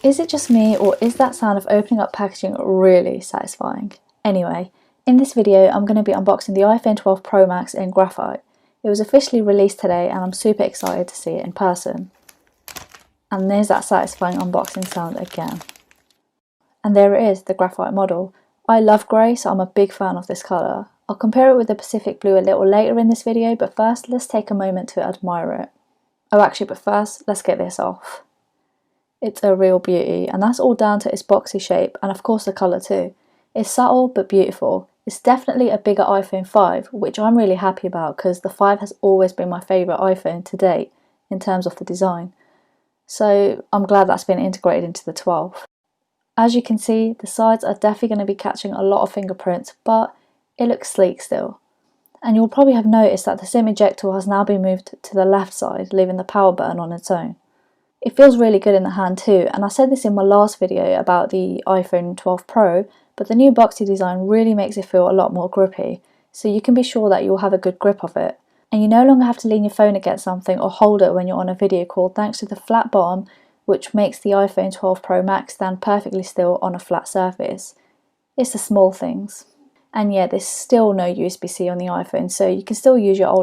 Is it just me, or is that sound of opening up packaging really satisfying? Anyway, in this video I'm going to be unboxing the iPhone 12 Pro Max in graphite. It was officially released today and I'm super excited to see it in person. And there's that satisfying unboxing sound again. And there it is, the graphite model. I love grey, so I'm a big fan of this colour. I'll compare it with the Pacific Blue a little later in this video, but first let's take a moment to admire it. Oh actually, but first let's get this off. It's a real beauty, and that's all down to its boxy shape and of course the colour too. It's subtle but beautiful. It's definitely a bigger iPhone 5, which I'm really happy about because the 5 has always been my favourite iPhone to date in terms of the design. So I'm glad that's been integrated into the 12. As you can see, the sides are definitely going to be catching a lot of fingerprints, but it looks sleek still. And you'll probably have noticed that the SIM ejector has now been moved to the left side, leaving the power button on its own. It feels really good in the hand too, and I said this in my last video about the iPhone 12 Pro, but the new boxy design really makes it feel a lot more grippy, so you can be sure that you'll have a good grip of it. And you no longer have to lean your phone against something or hold it when you're on a video call thanks to the flat bottom, which makes the iPhone 12 Pro Max stand perfectly still on a flat surface. It's the small things. And yeah, there's still no USB-C on the iPhone, so you can still use your old